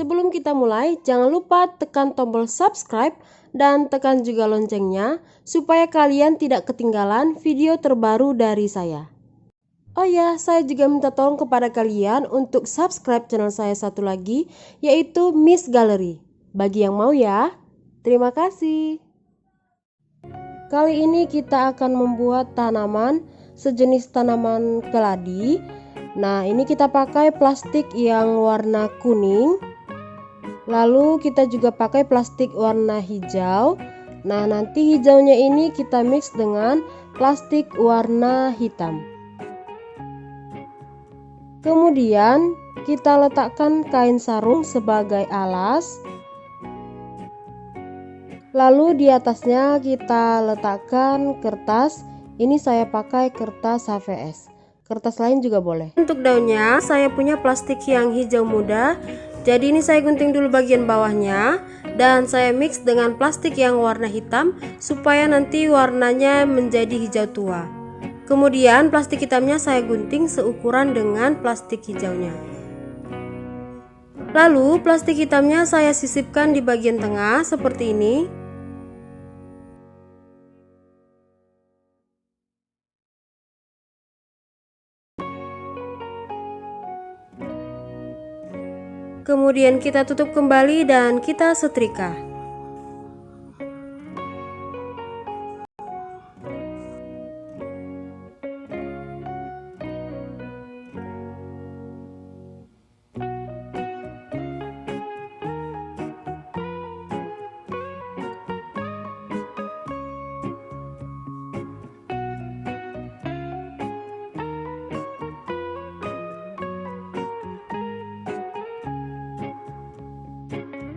Sebelum kita mulai, jangan lupa tekan tombol subscribe dan tekan juga loncengnya supaya kalian tidak ketinggalan video terbaru dari saya. Oh ya, saya juga minta tolong kepada kalian untuk subscribe channel saya satu lagi, yaitu Miss Gallery. Bagi yang mau ya, terima kasih. Kali ini kita akan membuat tanaman sejenis tanaman keladi. Nah, ini kita pakai plastik yang warna kuning. Lalu kita juga pakai plastik warna hijau. Nah, nanti hijaunya ini kita mix dengan plastik warna hitam. Kemudian kita letakkan kain sarung sebagai alas. Lalu di atasnya kita letakkan kertas. Ini saya pakai kertas HVS. Kertas lain juga boleh. Untuk daunnya saya punya plastik yang hijau muda. Jadi ini saya gunting dulu bagian bawahnya dan saya mix dengan plastik yang warna hitam supaya nanti warnanya menjadi hijau tua. Kemudian plastik hitamnya saya gunting seukuran dengan plastik hijaunya. Lalu plastik hitamnya saya sisipkan di bagian tengah seperti ini. Kemudian kita tutup kembali dan kita setrika.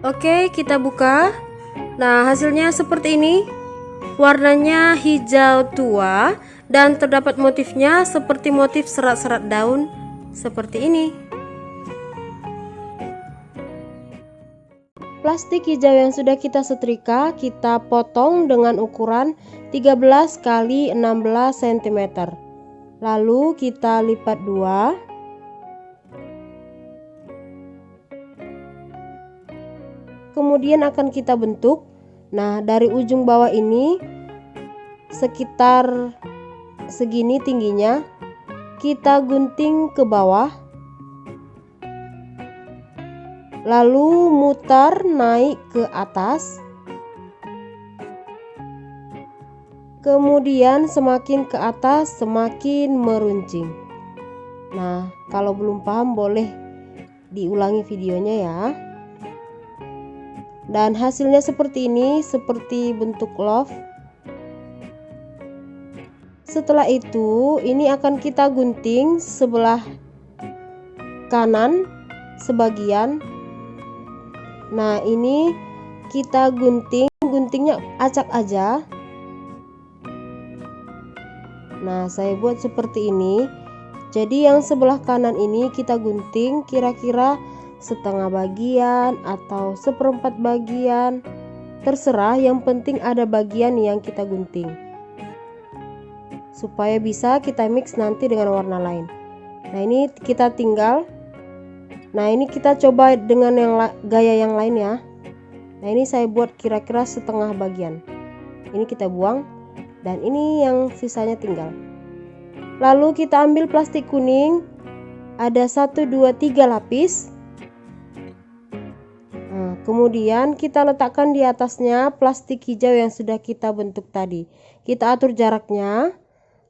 Oke, kita buka. Nah, hasilnya seperti ini. Warnanya hijau tua dan terdapat motifnya seperti motif serat-serat daun seperti ini. Plastik hijau yang sudah kita setrika kita potong dengan ukuran 13 x 16 cm. Lalu kita lipat dua. Kemudian akan kita bentuk. Nah, dari ujung bawah ini sekitar segini tingginya kita gunting ke bawah, lalu mutar naik ke atas, kemudian semakin ke atas semakin meruncing. Nah, kalau belum paham boleh diulangi videonya ya. Dan hasilnya seperti ini, seperti bentuk love. Setelah itu, ini akan kita gunting sebelah kanan sebagian. Nah, ini kita guntingnya acak aja. Nah, saya buat seperti ini. Jadi yang sebelah kanan ini kita gunting kira-kira setengah bagian atau seperempat bagian, terserah, yang penting ada bagian yang kita gunting supaya bisa kita mix nanti dengan warna lain. Nah, ini kita tinggal. Nah, ini kita coba dengan gaya yang lain ya. Nah, ini saya buat kira-kira setengah bagian. Ini kita buang dan ini yang sisanya tinggal. Lalu kita ambil plastik kuning, ada 1 2 3 lapis. Kemudian kita letakkan di atasnya plastik hijau yang sudah kita bentuk tadi. Kita atur jaraknya,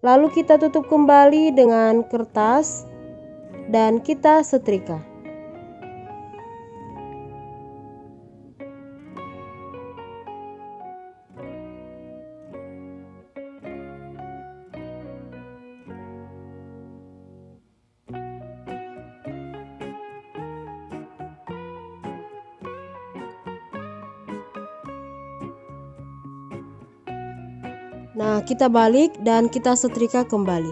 lalu kita tutup kembali dengan kertas dan kita setrika. Nah, kita balik dan kita setrika kembali.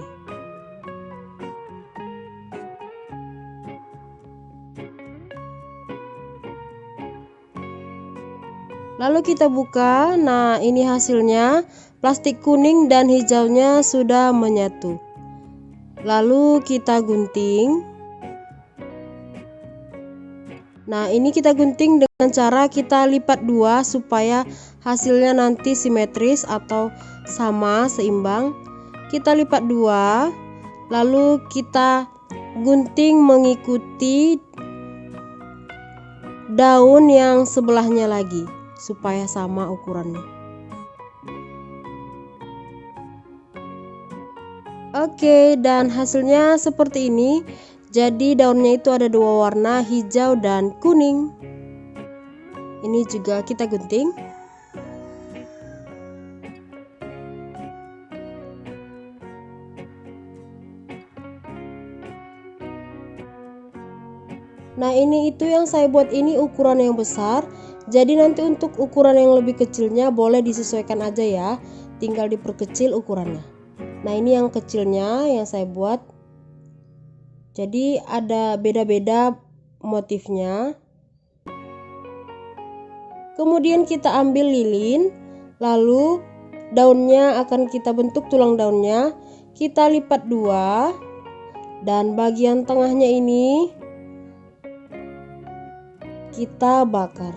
Lalu kita buka. Nah, ini hasilnya. Plastik kuning dan hijaunya sudah menyatu. Lalu kita gunting. Nah, ini kita gunting dengan cara kita lipat dua supaya hasilnya nanti simetris atau sama, seimbang. Kita lipat dua, lalu kita gunting mengikuti daun yang sebelahnya lagi supaya sama ukurannya. Oke, dan hasilnya seperti ini. Jadi daunnya itu ada dua warna, hijau dan kuning. Ini juga kita gunting. Nah, ini itu yang saya buat ini ukuran yang besar. Jadi nanti untuk ukuran yang lebih kecilnya boleh disesuaikan aja ya. Tinggal diperkecil ukurannya. Nah, ini yang kecilnya yang saya buat. Jadi ada beda-beda motifnya. Kemudian kita ambil lilin, lalu daunnya akan kita bentuk tulang daunnya. Kita lipat dua, dan bagian tengahnya ini kita bakar.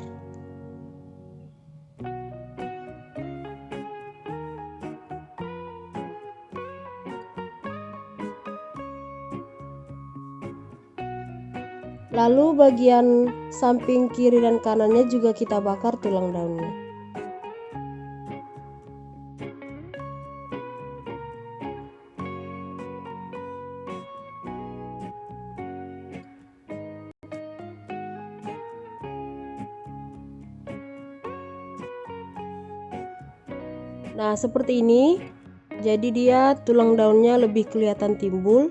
Lalu bagian samping kiri dan kanannya juga kita bakar tulang daunnya. Nah, seperti ini. Jadi dia tulang daunnya lebih kelihatan timbul.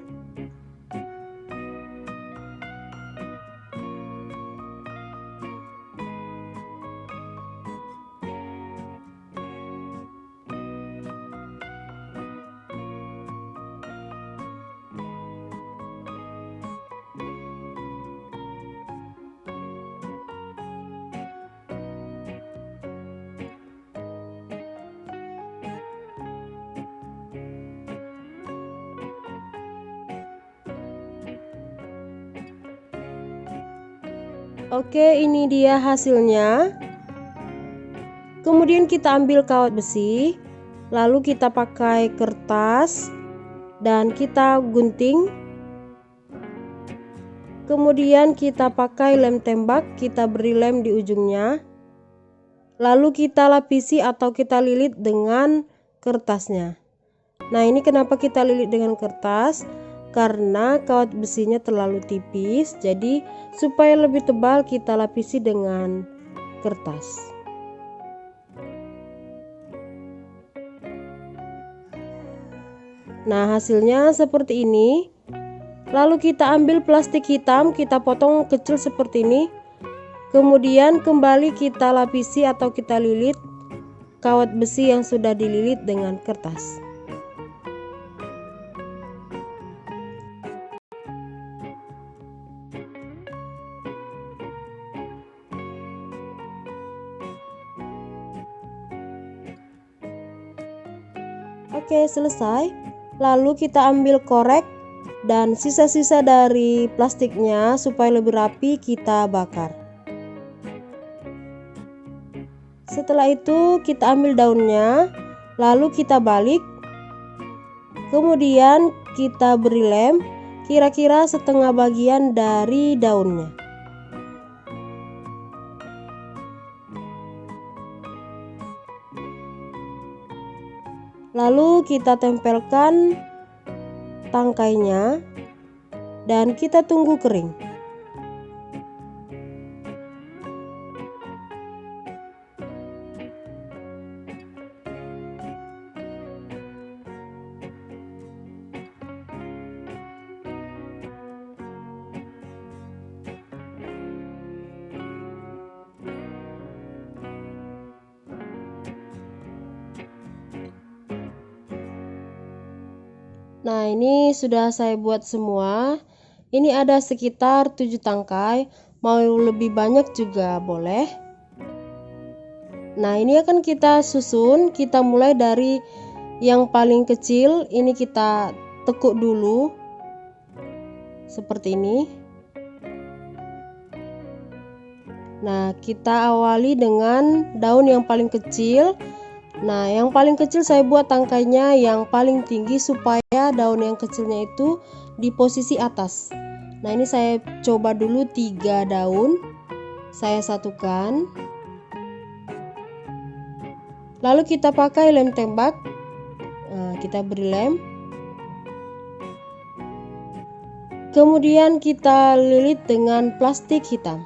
Oke, ini dia hasilnya. Kemudian kita ambil kawat besi, lalu kita pakai kertas dan kita gunting. Kemudian kita pakai lem tembak, kita beri lem di ujungnya. Lalu kita lapisi atau kita lilit dengan kertasnya. Nah, ini kenapa kita lilit dengan kertas? Karena kawat besinya terlalu tipis, jadi supaya lebih tebal kita lapisi dengan kertas. Nah, hasilnya seperti ini. Lalu kita ambil plastik hitam, kita potong kecil seperti ini. Kemudian kembali kita lapisi atau kita lilit kawat besi yang sudah dililit dengan kertas. Oke, selesai. Lalu kita ambil korek dan sisa-sisa dari plastiknya supaya lebih rapi kita bakar. Setelah itu kita ambil daunnya, lalu kita balik. Kemudian kita beri lem kira-kira setengah bagian dari daunnya. Lalu kita tempelkan tangkainya dan kita tunggu kering. Nah, ini sudah saya buat semua. Ini ada sekitar 7 tangkai. Mau lebih banyak juga boleh. Nah, ini akan kita susun. Kita mulai dari yang paling kecil. Ini kita tekuk dulu. Seperti ini. Nah, kita awali dengan daun yang paling kecil. Nah, yang paling kecil saya buat tangkainya yang paling tinggi supaya daun yang kecilnya itu di posisi atas. Nah, ini saya coba dulu 3 daun. Saya satukan. Lalu kita pakai lem tembak. Nah, kita beri lem. Kemudian kita lilit dengan plastik hitam.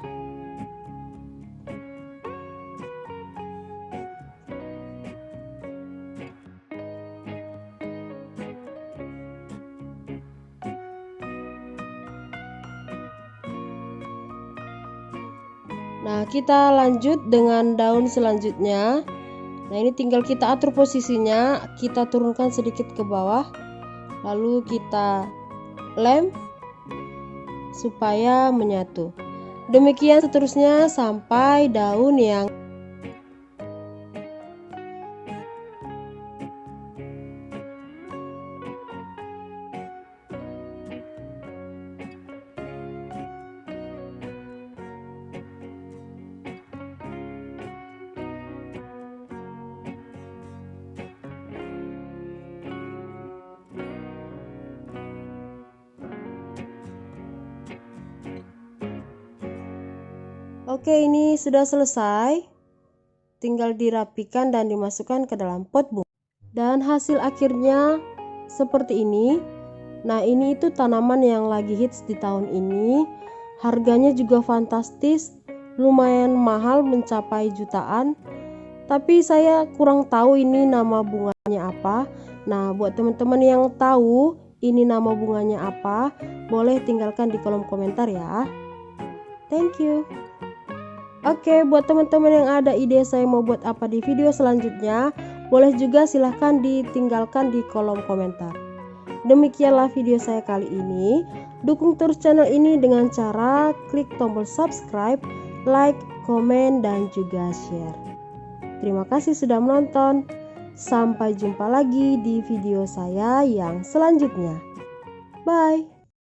Nah, kita lanjut dengan daun selanjutnya. Nah, ini tinggal kita atur posisinya, kita turunkan sedikit ke bawah, lalu kita lem supaya menyatu. Demikian seterusnya sampai daun yang Oke, ini sudah selesai. Tinggal dirapikan dan dimasukkan ke dalam pot bunga. Dan hasil akhirnya seperti ini. Nah, ini itu tanaman yang lagi hits di tahun ini. Harganya juga fantastis, lumayan mahal mencapai jutaan. Tapi saya kurang tahu ini nama bunganya apa. Nah, buat teman-teman yang tahu ini nama bunganya apa, boleh tinggalkan di kolom komentar ya. Thank you. Oke, buat teman-teman yang ada ide saya mau buat apa di video selanjutnya, boleh juga silahkan ditinggalkan di kolom komentar. Demikianlah video saya kali ini. Dukung terus channel ini dengan cara klik tombol subscribe, like, komen, dan juga share. Terima kasih sudah menonton. Sampai jumpa lagi di video saya yang selanjutnya. Bye.